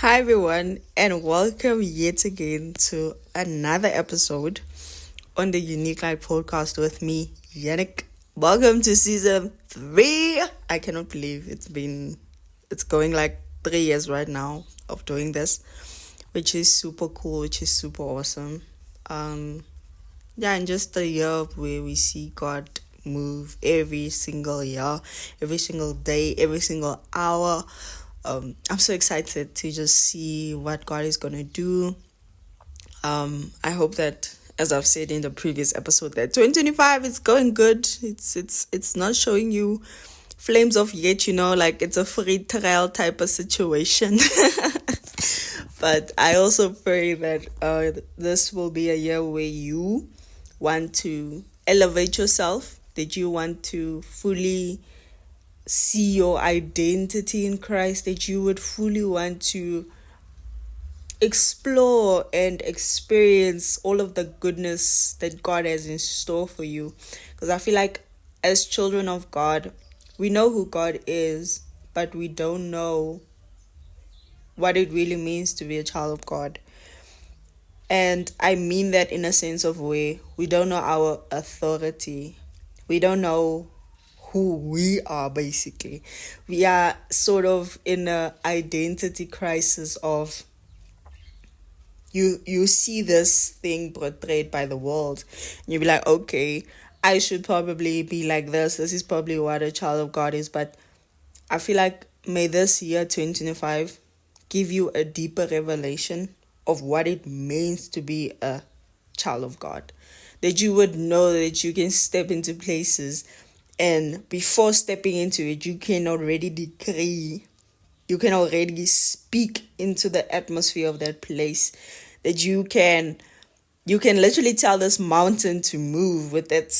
Hi, everyone, and welcome yet again to another episode on the Unique Light podcast with me, Yannick. Welcome to season 3. I cannot believe it's going like 3 years right now of doing this, which is super cool, which is super awesome. Um, yeah, and just a year where we see God move every single year, every single day, every single hour. I'm so excited to just see what God is gonna do. I hope that, as I've said in the previous episode, that 2025 is going good. It's not showing you flames of yet, like it's a free trial type of situation. But I also pray that this will be a year where you want to elevate yourself, that you want to fully see your identity in Christ, that you would fully want to explore and experience all of the goodness that God has in store for you. Because I feel like as children of God, we know who God is, but we don't know what it really means to be a child of God. And I mean that in a sense of where we don't know our authority. We don't know who we are, basically. We are sort of in a identity crisis of you see this thing portrayed by the world and you be like, okay, I should probably be like this is probably what a child of God is. But I feel like may this year 2025 give you a deeper revelation of what it means to be a child of God, that you would know that you can step into places, and before stepping into it, you can already decree, you can already speak into the atmosphere of that place, that you can literally tell this mountain to move with that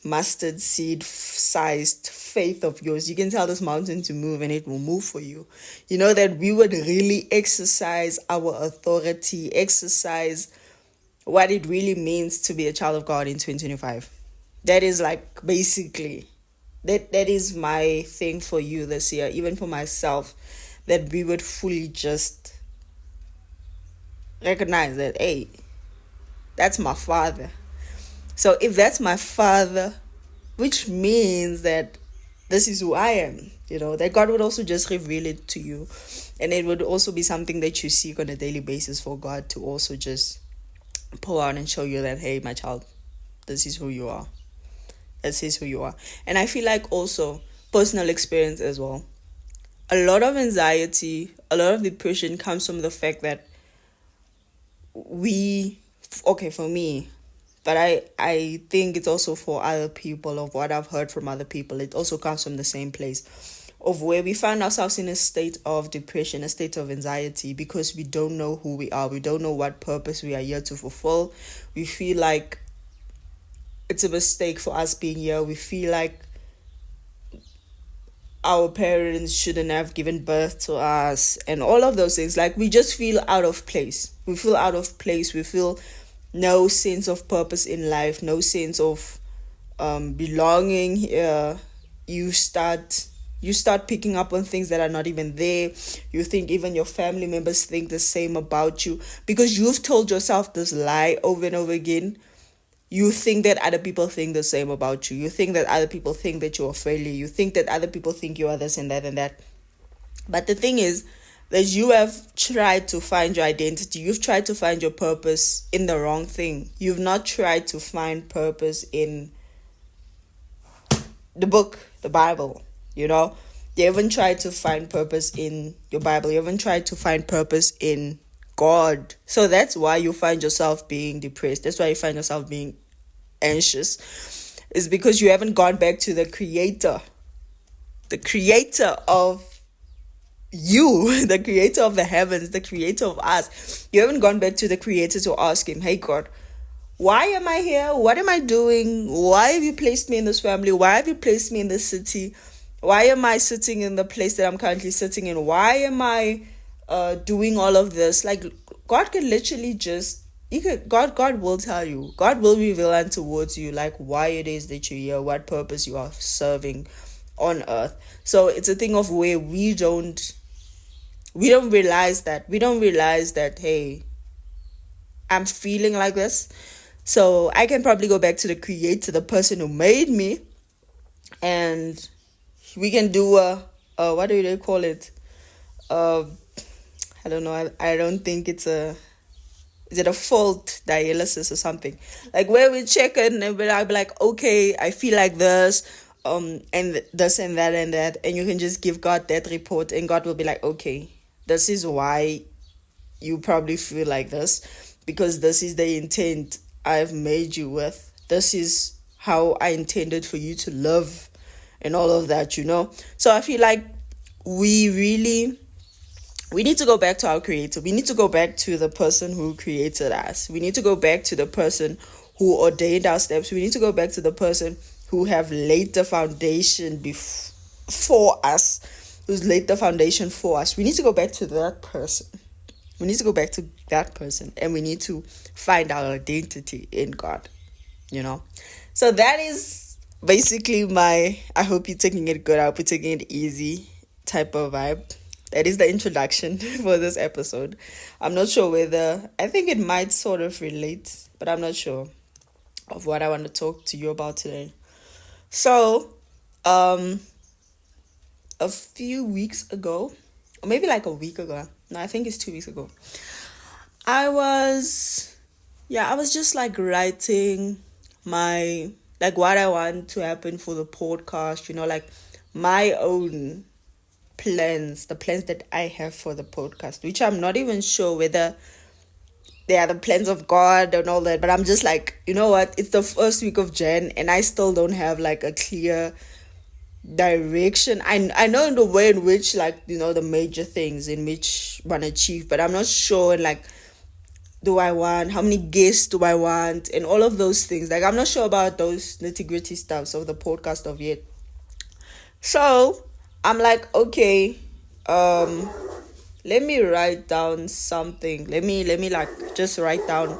mustard seed sized faith of yours. You can tell this mountain to move and it will move for you. You know, that we would really exercise our authority, exercise what it really means to be a child of God in 2025. That is like basically that is my thing for you this year, even for myself, that we would fully just recognize that, hey, that's my father. So if that's my father, which means that this is who I am, that God would also just reveal it to you. And it would also be something that you seek on a daily basis for God to also just pull out and show you that, hey, my child, this is who you are. This is who you are. And I feel like also personal experience as well. A lot of anxiety, a lot of depression comes from the fact that for me, but I think it's also for other people, of what I've heard from other people, it also comes from the same place of where we find ourselves in a state of depression, a state of anxiety, because we don't know who we are. We don't know what purpose we are here to fulfill. We feel like it's a mistake for us being here. We feel like our parents shouldn't have given birth to us and all of those things. Like, we just feel out of place. We feel out of place. We feel no sense of purpose in life, no sense of belonging here. You start picking up on things that are not even there. You think even your family members think the same about you because you've told yourself this lie over and over again. You think that other people think the same about you. You think that other people think that you're a failure. You think that other people think you are this and that and that. But the thing is that you have tried to find your identity. You've tried to find your purpose in the wrong thing. You've not tried to find purpose in the book, the Bible, You haven't tried to find purpose in your Bible. You haven't tried to find purpose in God. So that's why you find yourself being depressed. That's why you find yourself being anxious. It's because you haven't gone back to the creator of you, the creator of the heavens, the creator of us. You haven't gone back to the creator to ask him, hey God, why am I here? What am I doing? Why have you placed me in this family? Why have you placed me in this city? Why am I sitting in the place that I'm currently sitting in? Why am I doing all of this? Like, God can literally just, God will tell you. God will reveal unto towards you, like, why it is that you're here, what purpose you are serving on earth. So it's a thing of where we don't we don't realize that. We don't realize that, hey, I'm feeling like this. So I can probably go back to the creator, the person who made me, and we can do what do they call it? I don't know. I don't think it's is it a fault dialysis or something? Like where we check it and I'll be like, okay, I feel like this, and this and that and that, and you can just give God that report, and God will be like, okay, this is why you probably feel like this, because this is the intent I've made you with. This is how I intended for you to live, and all of that, So I feel like we need to go back to our creator. We need to go back to the person who created us. We need to go back to the person who ordained our steps. We need to go back to the person who have laid the foundation for us, who's laid the foundation for us. We need to go back to that person. We need to go back to that person, and we need to find our identity in God, So that is basically I hope you're taking it good. I hope you're taking it easy type of vibe. That is the introduction for this episode. I'm not sure I think it might sort of relate, but I'm not sure of what I want to talk to you about today. So, a few weeks ago, or maybe like a week ago, no, I think it's 2 weeks ago, I was just like writing what I want to happen for the podcast, like my own plans, the plans that I have for the podcast, which I'm not even sure whether they are the plans of God and all that, but I'm just like, you know what, it's the first week of Jan and I still don't have like a clear direction. I know in the way in which the major things in which I want to achieve, but I'm not sure how many guests do I want and all of those things. I'm not sure about those nitty-gritty stuffs of the podcast of yet. So I'm like, okay, let me write down something. Let me just write down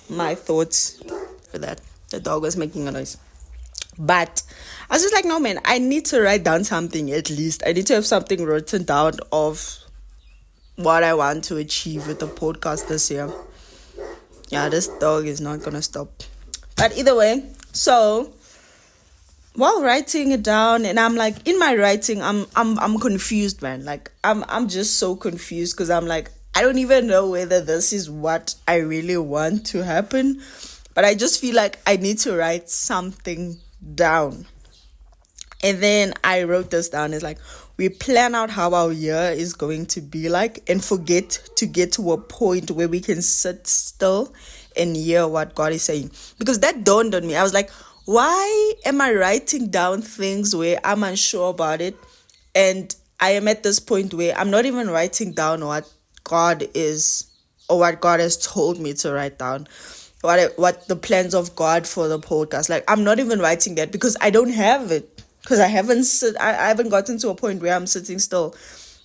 my thoughts for that. The dog was making a noise. But I was just like, no, man, I need to write down something at least. I need to have something written down of what I want to achieve with the podcast this year. Yeah, this dog is not going to stop. But either way, so while writing it down, and I'm like, in my writing, I'm confused, man. I'm just so confused because I'm like, I don't even know whether this is what I really want to happen, but I just feel like I need to write something down. And then I wrote this down. It's like, we plan out how our year is going to be like and forget to get to a point where we can sit still and hear what God is saying. Because that dawned on me. I was like, why am I writing down things where I'm unsure about it? And I am at this point where I'm not even writing down what God is or what God has told me to write down. What the plans of God for the podcast. I'm not even writing that because I don't have it. Because I haven't gotten to a point where I'm sitting still.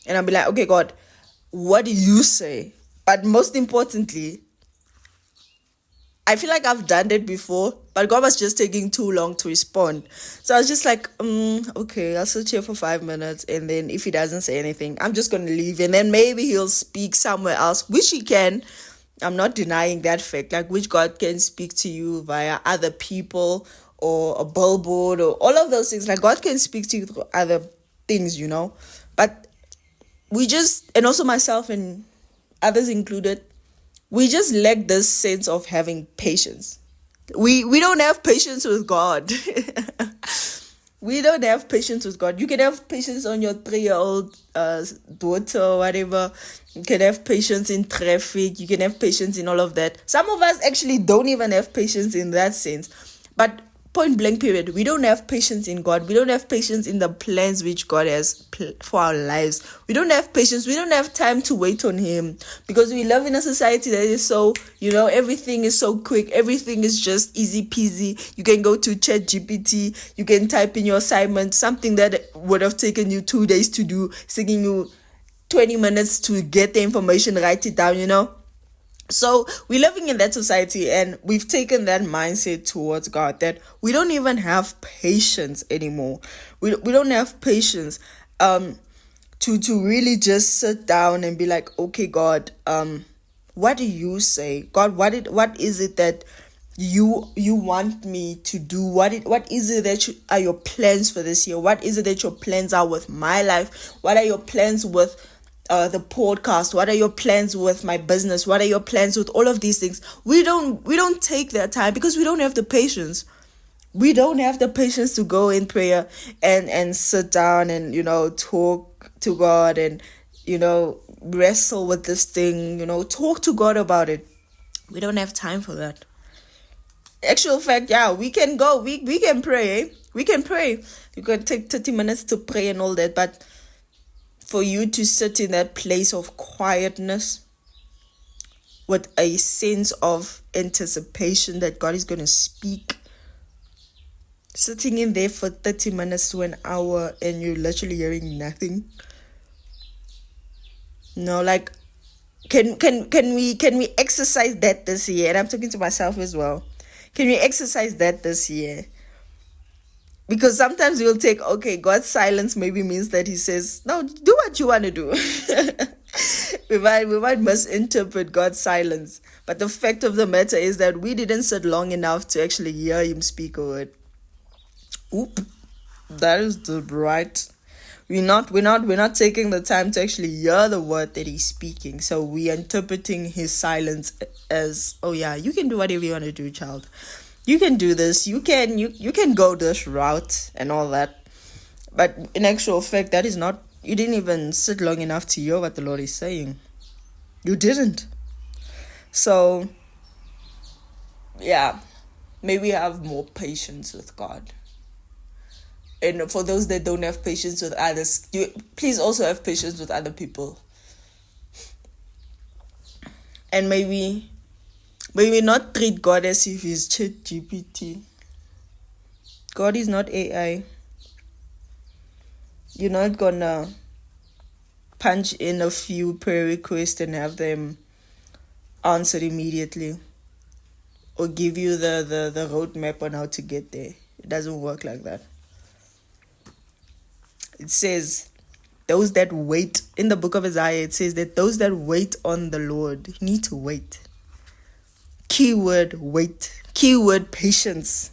And I'll be like, okay, God, what do you say? But most importantly, I feel like I've done it before, but God was just taking too long to respond. So I was just like, okay, I'll sit here for 5 minutes. And then if he doesn't say anything, I'm just going to leave. And then maybe he'll speak somewhere else, which he can. I'm not denying that fact, which God can speak to you via other people or a billboard or all of those things. God can speak to you through other things, But we just, and also myself and others included, we just lack this sense of having patience. We don't have patience with God. We don't have patience with God. You can have patience on your 3-year-old daughter or whatever. You can have patience in traffic. You can have patience in all of that. Some of us actually don't even have patience in that sense. But point blank period, we don't have patience in God. We don't have patience in the plans which God has for our lives. We don't have patience. We don't have time to wait on him because we live in a society that is so, everything is so quick. Everything is just easy peasy. You can go to ChatGPT. You can type in your assignment, something that would have taken you 2 days to do, it's taking you 20 minutes to get the information, write it down, So we're living in that society and we've taken that mindset towards God that we don't even have patience anymore. We don't have patience. to really just sit down and be like, okay, God, what do you say? God, what is it that you want me to do? What is it that are your plans for this year? What is it that your plans are with my life? What are your plans with the podcast? What are your plans with my business? What are your plans with all of these things? We don't take that time because we don't have the patience. We don't have the patience to go in prayer and sit down and talk to God and wrestle with this thing, talk to God about it. We don't have time for that. Actual fact, yeah, we can go, we can pray, we can pray. You can take 30 minutes to pray and all that, but for you to sit in that place of quietness with a sense of anticipation that God is going to speak, sitting in there for 30 minutes to an hour and you're literally hearing nothing. No, like, can we exercise that this year? And I'm talking to myself as well. Can we exercise that this year? Because sometimes we'll take, okay, God's silence maybe means that he says, no, do what you want to do. we might misinterpret God's silence. But the fact of the matter is that we didn't sit long enough to actually hear him speak a word. Oop, that is the right. We're not taking the time to actually hear the word that he's speaking. So we're interpreting his silence as, oh yeah, you can do whatever you want to do, child. You can do this. You can go this route and all that. But in actual fact, that is not. You didn't even sit long enough to hear what the Lord is saying. You didn't. So yeah, maybe have more patience with God. And for those that don't have patience with others, please also have patience with other people. And maybe not treat God as if he's ChatGPT. God is not AI. You're not gonna punch in a few prayer requests and have them answered immediately, or give you the roadmap on how to get there. It doesn't work like that. It says, those that wait, in the book of Isaiah, it says that those that wait on the Lord need to wait. Keyword, wait. Keyword, patience.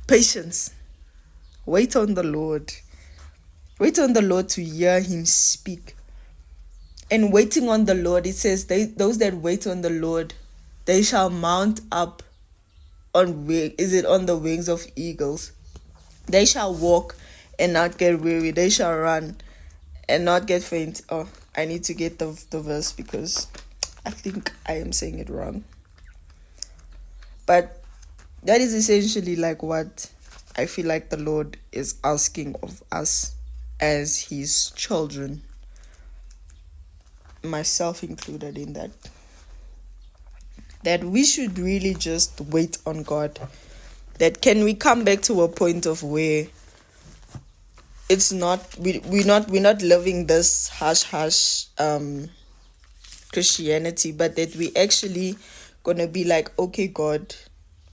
Patience. Wait on the Lord. Wait on the Lord to hear him speak. And waiting on the Lord, it says, those that wait on the Lord, they shall mount up on the wings of eagles. They shall walk and not get weary. They shall run and not get faint. Oh, I need to get the verse because I think I am saying it wrong. But that is essentially like what I feel like the Lord is asking of us as his children, myself included in that. That we should really just wait on God. That can we come back to a point of where it's not we're not living this hush Christianity, but that we actually gonna be like, okay, God,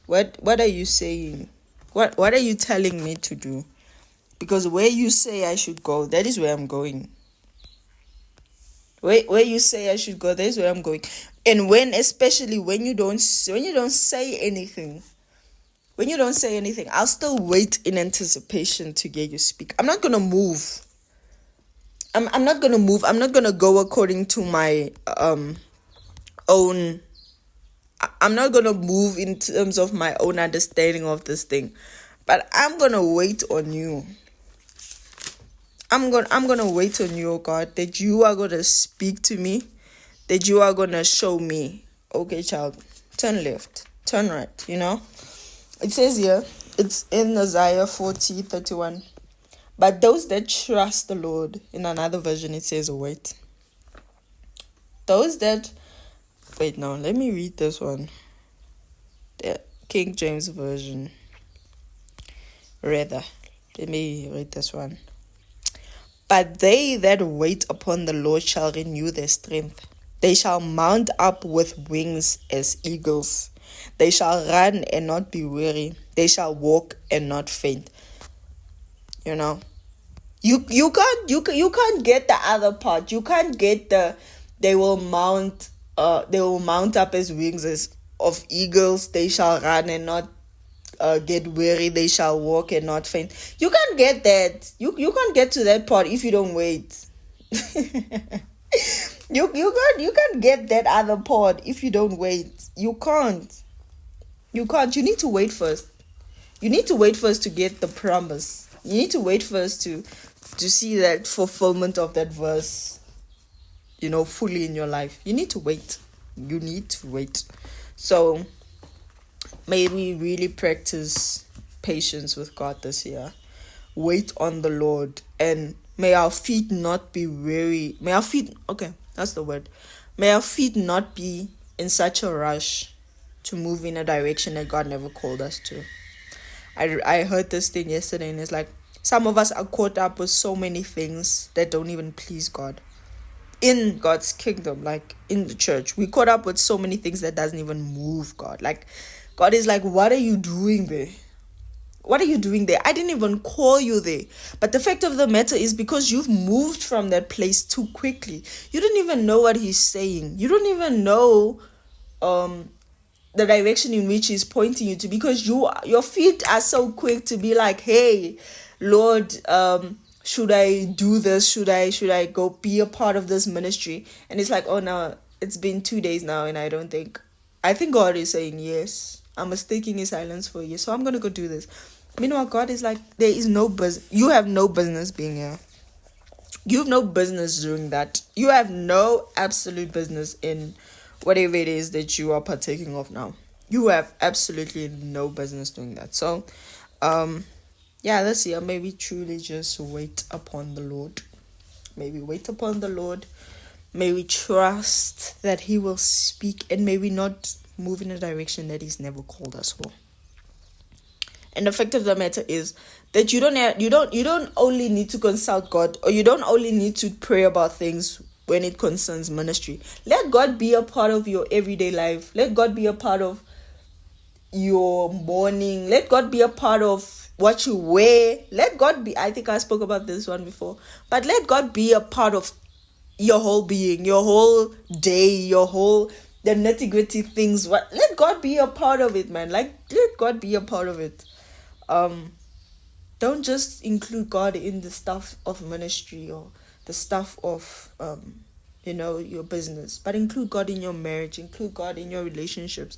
what are you saying? What are you telling me to do? Because where you say I should go, that is where I'm going. Where you say I should go, that is where I'm going. And especially when you don't say anything. When you don't say anything, I'll still wait in anticipation to hear you speak. I'm not gonna move. I'm not gonna move. I'm not gonna go according to my own. I'm not gonna move in terms of my own understanding of this thing, but I'm gonna wait on you. I'm gonna wait on you, oh God, that you are gonna speak to me, that you are gonna show me. Okay, child, turn left, turn right. It says here, it's in Isaiah 40:31. But those that trust the Lord, in another version it says wait. Wait, no, let me read this one. The King James Version. Let me read this one. But they that wait upon the Lord shall renew their strength. They shall mount up with wings as eagles. They shall run and not be weary. They shall walk and not faint. You can't get the other part. You can't get they will mount up as wings as of eagles. They shall run and not get weary. They shall walk and not faint. You can't get that. You can't get to that part if you don't wait. You can't get that other part if you don't wait. You can't. You need to wait first. You need to wait first to get the promise. You need to wait first to see that fulfillment of that verse, fully in your life. You need to wait. You need to wait. So may we really practice patience with God this year. Wait on the Lord, and may our feet not be weary. May our feet not be in such a rush to move in a direction that God never called us to. I heard this thing yesterday, and it's like some of us are caught up with so many things that don't even please God. In God's kingdom, like in the church, we caught up with so many things that doesn't even move God. Like God is like, what are you doing there? What are you doing there? I didn't even call you there. But the fact of the matter is, because you've moved from that place too quickly, you don't even know what he's saying. You don't even know the direction in which he's pointing you to, because your feet are so quick to be like, hey, Lord, should I do this? Should I go be a part of this ministry? And it's like, oh no, it's been 2 days now, and I think God is saying yes. I'm mistaking his silence for yes, so I'm gonna go do this. Meanwhile, God is like, there is no business. You have no business being here. You have no business doing that. You have no absolute business in whatever it is that you are partaking of now. You have absolutely no business doing that. So, this year, maybe truly just wait upon the Lord. Maybe wait upon the Lord. May we trust that he will speak, and may we not move in a direction that he's never called us for. And the fact of the matter is that you don't only need to consult God, or you don't only need to pray about things when it concerns ministry. Let God be a part of your everyday life. Let God be a part of your morning. Let God be a part of what you wear. Let God be, I think I spoke about this one before, but let God be a part of your whole being, your whole day, the nitty-gritty things. Let God be a part of it, man. Like, let God be a part of it. Don't just include God in the stuff of ministry or the stuff of your business, but include God in your marriage, include God in your relationships,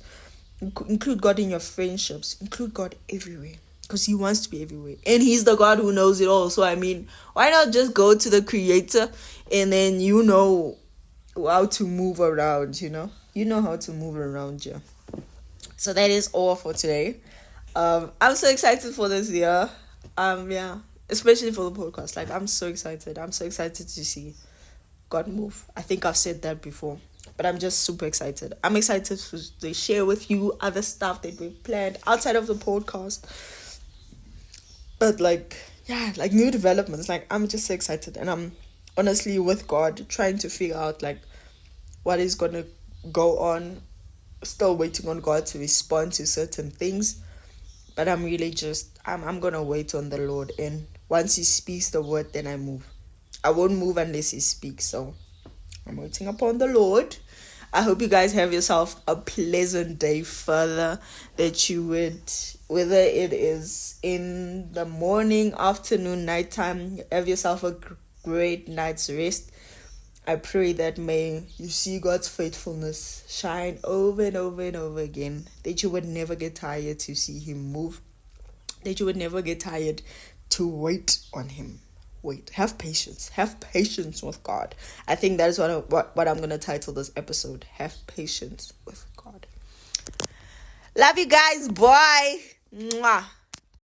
include God in your friendships, include God everywhere, because he wants to be everywhere, and he's the God who knows it all. So why not just go to the Creator, and then how to move around, you know how to move around. So that is all for today. I'm so excited for this year. Especially for the podcast. Like, I'm so excited to see God move. I think I've said that before, but I'm just super excited. I'm excited to share with you other stuff that we've planned outside of the podcast, but like new developments. Like, I'm just so excited, and I'm honestly with God trying to figure out like what is gonna go on. Still waiting on God to respond to certain things, but I'm really I'm gonna wait on the Lord, and once he speaks the word, then I move. I won't move unless he speaks. So I'm waiting upon the Lord. I hope you guys have yourself a pleasant day further, that you would, whether it is in the morning, afternoon, nighttime, have yourself a great night's rest. I pray that may you see God's faithfulness shine over and over and over again, that you would never get tired to see him move, that you would never get tired to wait on him. Have patience with God. I think that is what I'm going to title this episode. Have patience with God. Love you guys. Bye. Mwah.